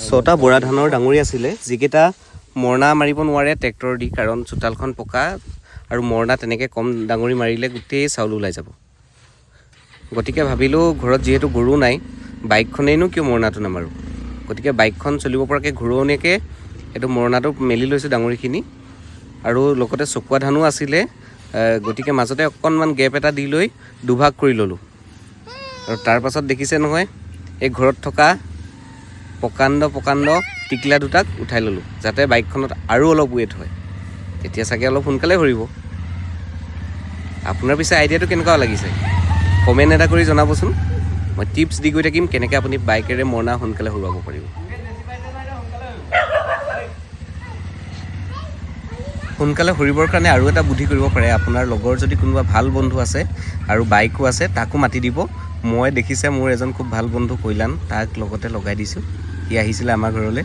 ছটা বৰা ধানৰ ডাঙৰি আছিলে যিকেইটা মৰণা মাৰিব নোৱাৰে ট্ৰেক্টৰ দি কাৰণ চোতালখন পকা আৰু মৰণা তেনেকৈ কম ডাঙৰি মাৰিলে গোটেই চাউল ওলাই যাব গতিকে ভাবিলোঁ ঘৰত যিহেতু গৰু নাই বাইকখনেইনো কিয় মৰণাটো নামাৰোঁ গতিকে বাইকখন চলিব পৰাকৈ ঘূৰণীয়াকৈ এইটো মৰণাটো মেলি লৈছোঁ ডাঙৰিখিনি আৰু লগতে চকুৱা ধানো আছিলে গতিকে মাজতে অকণমান গেপ এটা দি লৈ দুভাগ কৰি ল'লোঁ আৰু তাৰ পাছত দেখিছে নহয় এই ঘৰত থকা প্ৰকাণ্ড টিকলা দুটাক উঠাই ল'লোঁ যাতে বাইকখনত আৰু অলপ ৱেইট হয় তেতিয়া চাগে অলপ সোনকালে সৰিব আপোনাৰ পিছে আইডিয়াটো কেনেকুৱা লাগিছে কমেণ্ট এটা কৰি জনাবচোন মই টিপছ দি গৈ থাকিম কেনেকৈ আপুনি বাইকেৰে মৰণা সোনকালে সৰুৱাব পাৰিব সোনকালে সৰিবৰ কাৰণে আৰু এটা বুদ্ধি কৰিব পাৰে আপোনাৰ লগৰ যদি কোনোবা ভাল বন্ধু আছে আৰু বাইকো আছে তাকো মাতি দিব মই দেখিছে মোৰ এজন খুব ভাল বন্ধু কৈলান তাক লগতে লগাই দিছোঁ সি আহিছিলে আমাৰ ঘৰলৈ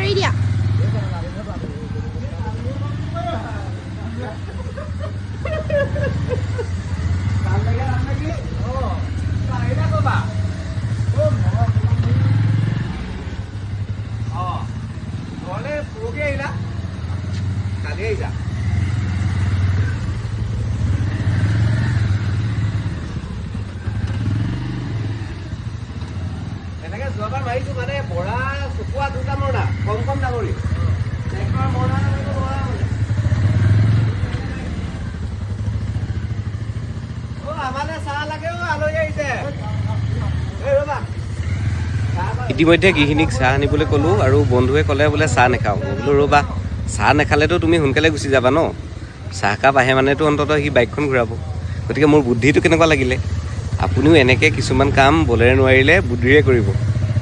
Dia. যোৱাবাৰ মাৰিছোঁ মানে বৰা চকুৱা দুটা মৰণা কম ডাঙৰি ট্ৰেক্টৰ মৰণা আমালে চাহ লাগে আলহী আহিছে ইতিমধ্যে গৃহিণীক চাহ আনিবলৈ ক'লোঁ আৰু বন্ধুৱে ক'লে বোলে চাহ নাখাওঁ বোলো ৰ'বা চাহ নাখালেতো তুমি সোনকালে গুচি যাবা ন চাহকাপ আহে মানেতো অন্ততঃ সি বাইকখন ঘূৰাব গতিকে মোৰ বুদ্ধিটো কেনেকুৱা লাগিলে আপুনিও এনেকৈ কিছুমান কাম বলেৰে নোৱাৰিলে বুদ্ধিৰে কৰিব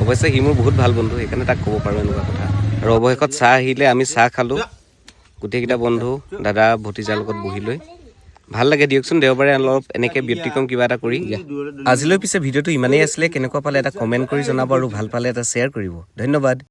অৱশ্যে সি মোৰ বহুত ভাল বন্ধু সেইকাৰণে তাক ক'ব পাৰোঁ এনেকুৱা কথা আৰু অৱশেষত চাহ আহিলে আমি চাহ খালোঁ গোটেইকেইটা বন্ধু দাদা ভতিজাৰ লগত বহি লৈ ভাল লাগে দিয়কচোন দেওবাৰে অলপ এনেকৈ ব্যতিক্ৰম কিবা এটা কৰি আজিলৈ পিছে ভিডিঅ'টো ইমানেই আছিলে কেনেকুৱা পালে এটা কমেণ্ট কৰি জনাব আৰু ভাল পালে এটা শ্বেয়াৰ কৰিব ধন্যবাদ